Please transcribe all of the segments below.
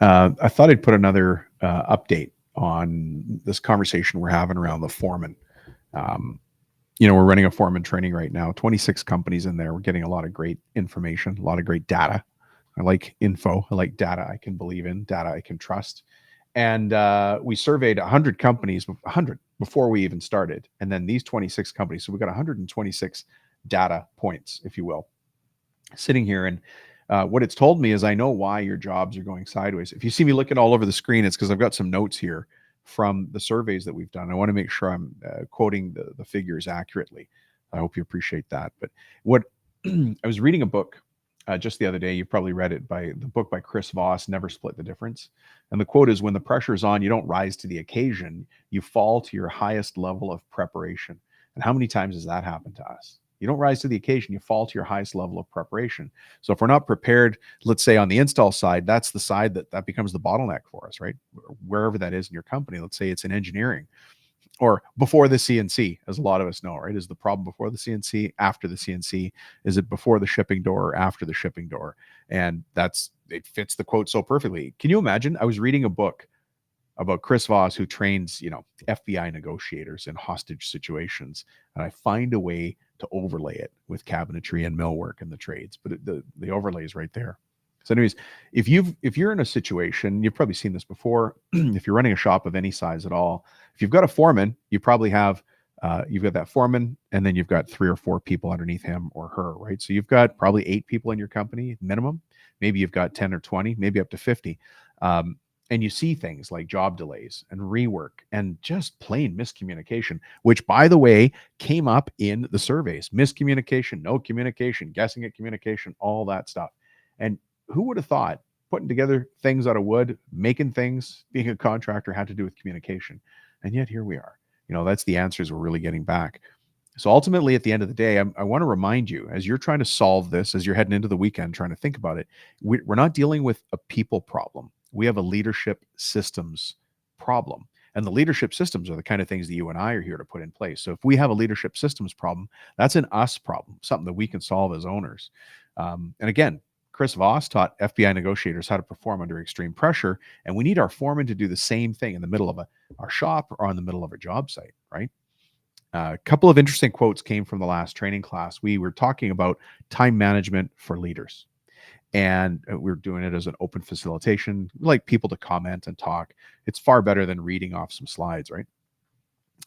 I thought I'd put another update on this conversation we're having around the foreman. Um, we're running a foreman training right now, 26 companies in there. We're getting a lot of great information, a lot of great data. I like info. I like data I can believe in, data I can trust. And we surveyed 100 companies, 100 before we even started. And then these 26 companies. So we got 126 data points, if you will, sitting here. And what it's told me is I know why your jobs are going sideways. If you see me looking all over the screen, it's because I've got some notes here from the surveys that we've done. I want to make sure I'm quoting the figures accurately. I hope you appreciate that. But what I was reading a book just the other day. You probably read it, by the book by Chris Voss, Never Split the Difference. And the quote is, when the pressure is on, you don't rise to the occasion, you fall to your highest level of preparation. And how many times has that happened to us? You don't rise to the occasion, you fall to your highest level of preparation. So if we're not prepared, let's say on the install side, that's the side that becomes the bottleneck for us, right? Wherever that is in your company, let's say it's in engineering or before the CNC, as a lot of us know, right? Is the problem before the CNC, after the CNC? Is it before the shipping door or after the shipping door? And it fits the quote so perfectly. Can you imagine? I was reading a book about Chris Voss, who trains, FBI negotiators in hostage situations. And I find a way to overlay it with cabinetry and millwork and the trades, but the overlay is right there. So anyways, if you're in a situation, you've probably seen this before, if you're running a shop of any size at all, if you've got a foreman, you probably have, you've got that foreman, and then you've got 3 or 4 people underneath him or her, right? So you've got probably 8 people in your company minimum. Maybe you've got 10 or 20, maybe up to 50. And you see things like job delays and rework and just plain miscommunication, which, by the way, came up in the surveys. Miscommunication, no communication, guessing at communication, all that stuff. And who would have thought putting together things out of wood, making things, being a contractor had to do with communication? And yet here we are. That's the answers we're really getting back. So ultimately, at the end of the day, I want to remind you, as you're trying to solve this, as you're heading into the weekend, trying to think about it, we're not dealing with a people problem. We have a leadership systems problem. And the leadership systems are the kind of things that you and I are here to put in place. So if we have a leadership systems problem, that's an us problem, something that we can solve as owners. And again, Chris Voss taught FBI negotiators how to perform under extreme pressure. And we need our foreman to do the same thing in the middle of our shop or in the middle of a job site, right? A couple of interesting quotes came from the last training class. We were talking about time management for leaders, and we're doing it as an open facilitation. We like people to comment and talk. It's far better than reading off some slides, right?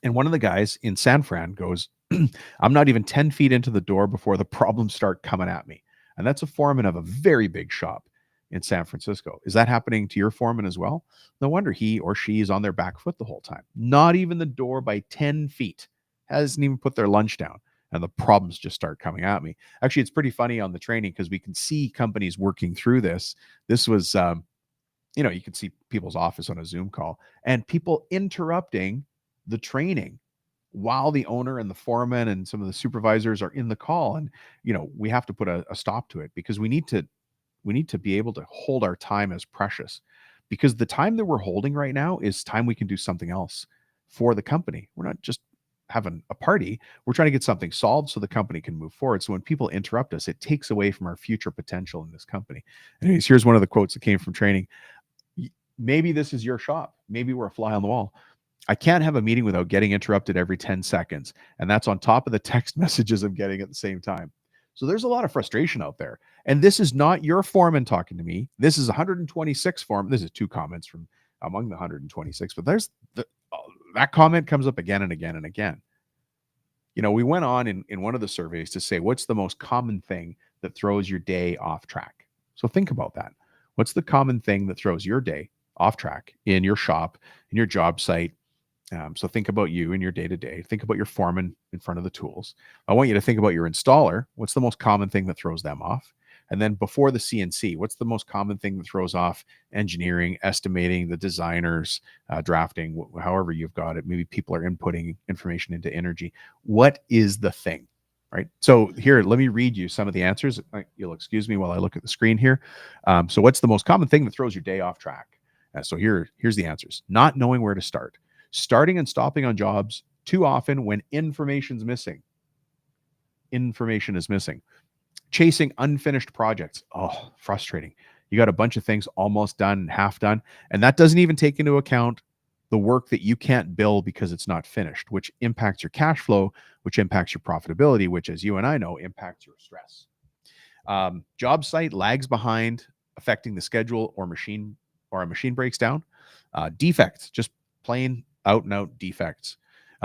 And one of the guys in San Fran goes, I'm not even 10 feet into the door before the problems start coming at me. And that's a foreman of a very big shop in San Francisco. Is that happening to your foreman as well? No wonder he or she is on their back foot the whole time. Not even the door by 10 feet. Hasn't even put their lunch down. And the problems just start coming at me. Actually, it's pretty funny on the training because we can see companies working through this. This was, you can see people's office on a Zoom call and people interrupting the training while the owner and the foreman and some of the supervisors are in the call. And, we have to put a stop to it because we need to be able to hold our time as precious, because the time that we're holding right now is time we can do something else for the company. We're not just having a party. We're trying to get something solved so the company can move forward. So when people interrupt us, it takes away from our future potential in this company. Anyways, here's one of the quotes that came from training. Maybe this is your shop. Maybe we're a fly on the wall. I can't have a meeting without getting interrupted every 10 seconds. And that's on top of the text messages I'm getting at the same time. So there's a lot of frustration out there. And this is not your foreman talking to me. This is 126 foreman. This is 2 comments from among the 126, but that comment comes up again and again and again. We went on in one of the surveys to say, what's the most common thing that throws your day off track? So think about that. What's the common thing that throws your day off track in your shop, in your job site? So think about you in your day-to-day. Think about your foreman in front of the tools. I want you to think about your installer. What's the most common thing that throws them off? And then before the CNC, what's the most common thing that throws off engineering, estimating, the designers, drafting, however you've got it? Maybe people are inputting information into energy. What is the thing, right? So here, let me read you some of the answers. You'll excuse me while I look at the screen here. So what's the most common thing that throws your day off track? So here's the answers. Not knowing where to start. Starting and stopping on jobs too often when information's missing. Information is missing. Chasing unfinished projects. Oh, frustrating. You got a bunch of things almost done, half done, and that doesn't even take into account the work that you can't bill because it's not finished, which impacts your cash flow, which impacts your profitability, which, as you and I know, impacts your stress. Job site lags behind, affecting the schedule or a machine breaks down. Defects, just plain out and out defects.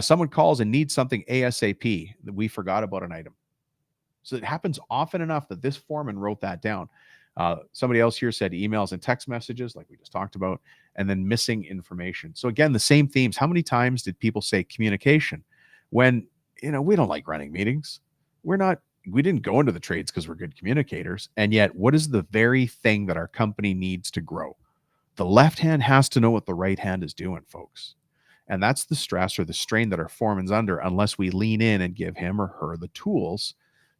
Someone calls and needs something ASAP that we forgot about an item. So it happens often enough that this foreman wrote that down. Somebody else here said emails and text messages, like we just talked about, and then missing information. So again, the same themes. How many times did people say communication when, we don't like running meetings? We didn't go into the trades because we're good communicators. And yet, what is the very thing that our company needs to grow? The left hand has to know what the right hand is doing, folks. And that's the stress or the strain that our foreman's under unless we lean in and give him or her the tools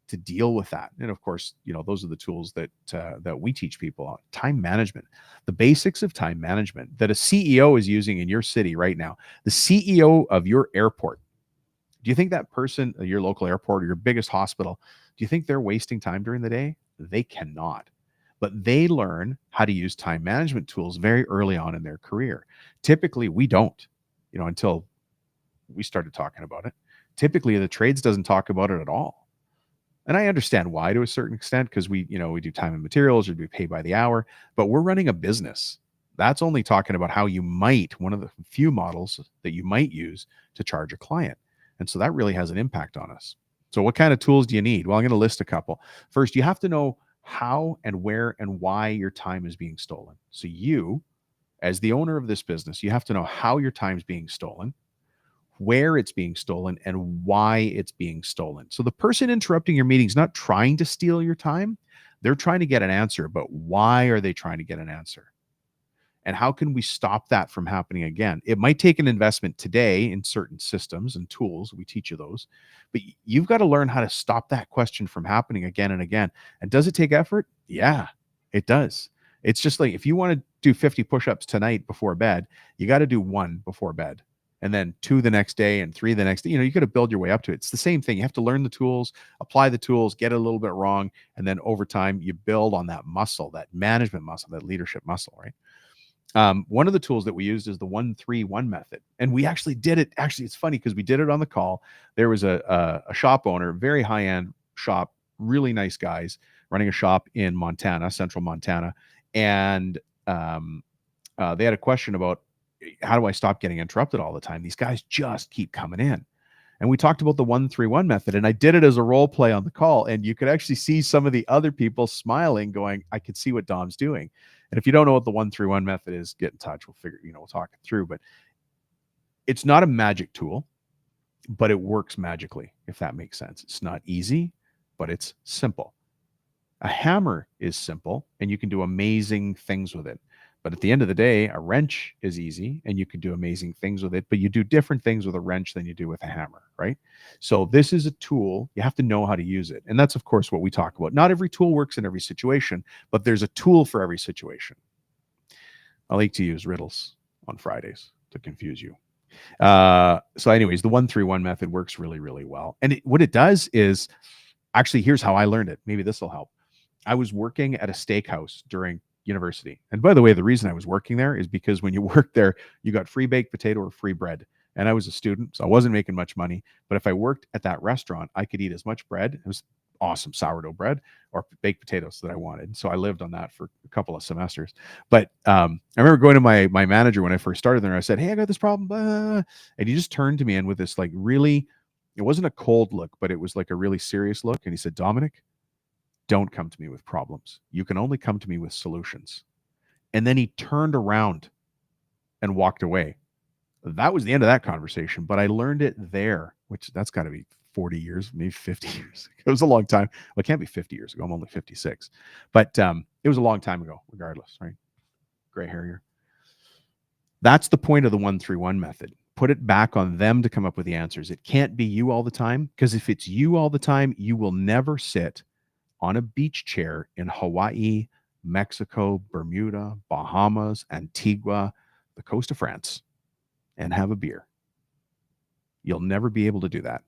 to deal with that. And of course, those are the tools that we teach people on. Time management, the basics of time management that a CEO is using in your city right now. The CEO of your airport. Do you think that person, your local airport or your biggest hospital, do you think they're wasting time during the day? They cannot. But they learn how to use time management tools very early on in their career. Typically, we don't, until we started talking about it. Typically, the trades doesn't talk about it at all. And I understand why to a certain extent, because we do time and materials, or we pay by the hour, but we're running a business. That's only talking about how you might, one of the few models that you might use to charge a client. And so that really has an impact on us. So what kind of tools do you need? Well, I'm going to list a couple. First, you have to know how and where and why your time is being stolen. So you, as the owner of this business, you have to know how your time is being stolen, where it's being stolen, and why it's being stolen. So the person interrupting your meeting is not trying to steal your time. They're trying to get an answer, but why are they trying to get an answer? And how can we stop that from happening again? It might take an investment today in certain systems and tools. We teach you those, but you've got to learn how to stop that question from happening again and again. And does it take effort? Yeah, it does. It's just like if you want to do 50 push-ups tonight before bed, you got to do 1 before bed, and then 2 the next day and 3 the next day. You got to build your way up to it. It's the same thing. You have to learn the tools, apply the tools, get it a little bit wrong, and then over time you build on that muscle, that management muscle, that leadership muscle, right? One of the tools that we used is the 1-3-1 method. And we actually did it. Actually, it's funny because we did it on the call. There was a shop owner, very high-end shop, really nice guys running a shop in Montana, central Montana. And they had a question about, how do I stop getting interrupted all the time? These guys just keep coming in. And we talked about the 1-3-1 method, and I did it as a role play on the call. And you could actually see some of the other people smiling, going, I could see what Dom's doing. And if you don't know what the 1-3-1 method is, get in touch. We'll figure, we'll talk it through. But it's not a magic tool, but it works magically, if that makes sense. It's not easy, but it's simple. A hammer is simple, and you can do amazing things with it. But at the end of the day, a wrench is easy and you can do amazing things with it, but you do different things with a wrench than you do with a hammer, right? So this is a tool. You have to know how to use it. And that's, of course, what we talk about. Not every tool works in every situation, but there's a tool for every situation. I like to use riddles on Fridays to confuse you. So anyways, the 1-3-1 method works really, really well. And what it does is, actually, here's how I learned it. Maybe this will help. I was working at a steakhouse during university. And by the way, the reason I was working there is because when you work there, you got free baked potato or free bread. And I was a student, so I wasn't making much money. But if I worked at that restaurant, I could eat as much bread. It was awesome sourdough bread or baked potatoes that I wanted. So I lived on that for a couple of semesters. But I remember going to my manager when I first started there. And I said, hey, I got this problem. Blah. And he just turned to me and with this like really, it wasn't a cold look, but it was like a really serious look. And he said, Dominic, don't come to me with problems. You can only come to me with solutions. And then he turned around and walked away. That was the end of that conversation, but I learned it there, which that's got to be 40 years, maybe 50 years. It was a long time. Well, it can't be 50 years ago. I'm only 56, but it was a long time ago, regardless, right? Gray hair here. That's the point of the 1-3-1 method. Put it back on them to come up with the answers. It can't be you all the time, because if it's you all the time, you will never sit on a beach chair in Hawaii, Mexico, Bermuda, Bahamas, Antigua, the coast of France, and have a beer. You'll never be able to do that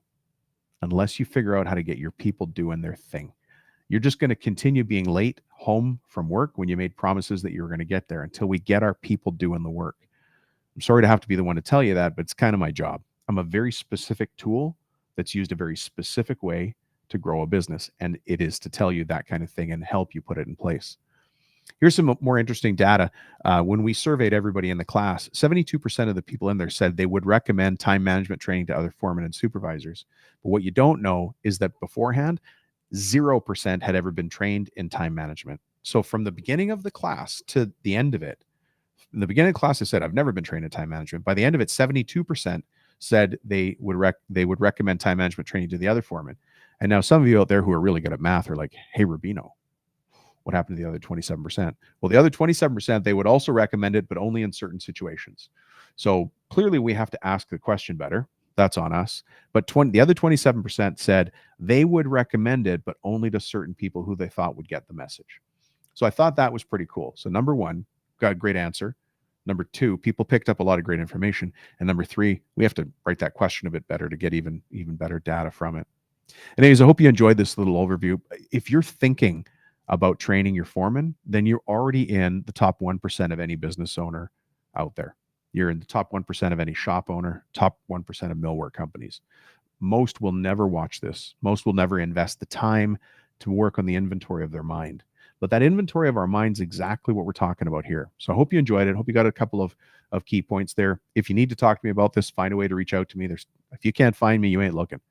unless you figure out how to get your people doing their thing. You're just going to continue being late home from work when you made promises that you were going to get there until we get our people doing the work. I'm sorry to have to be the one to tell you that, but it's kind of my job. I'm a very specific tool that's used a very specific way to grow a business. And it is to tell you that kind of thing and help you put it in place. Here's some more interesting data. When we surveyed everybody in the class, 72% of the people in there said they would recommend time management training to other foremen and supervisors. But what you don't know is that beforehand, 0% had ever been trained in time management. So from the beginning of the class to the end of it, in the beginning of the class, I said, I've never been trained in time management. By the end of it, 72% said they would recommend time management training to the other foreman. And now some of you out there who are really good at math are like, hey, Rubino, what happened to the other 27%? Well, the other 27%, they would also recommend it, but only in certain situations. So clearly we have to ask the question better. That's on us. But the other 27% said they would recommend it, but only to certain people who they thought would get the message. So I thought that was pretty cool. So number one, got a great answer. Number two, people picked up a lot of great information. And number three, we have to write that question a bit better to get even better data from it. And anyways, I hope you enjoyed this little overview. If you're thinking about training your foreman, then you're already in the top 1% of any business owner out there. You're in the top 1% of any shop owner, top 1% of millwork companies. Most will never watch this. Most will never invest the time to work on the inventory of their mind. But that inventory of our mind is exactly what we're talking about here. So I hope you enjoyed it. I hope you got a couple of key points there. If you need to talk to me about this, find a way to reach out to me. If you can't find me, you ain't looking.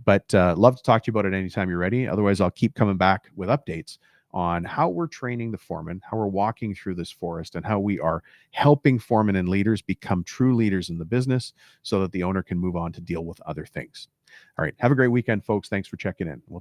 But love to talk to you about it anytime you're ready. Otherwise, I'll keep coming back with updates on how we're training the foreman, how we're walking through this forest, and how we are helping foremen and leaders become true leaders in the business so that the owner can move on to deal with other things. All right. Have a great weekend, folks. Thanks for checking in. We'll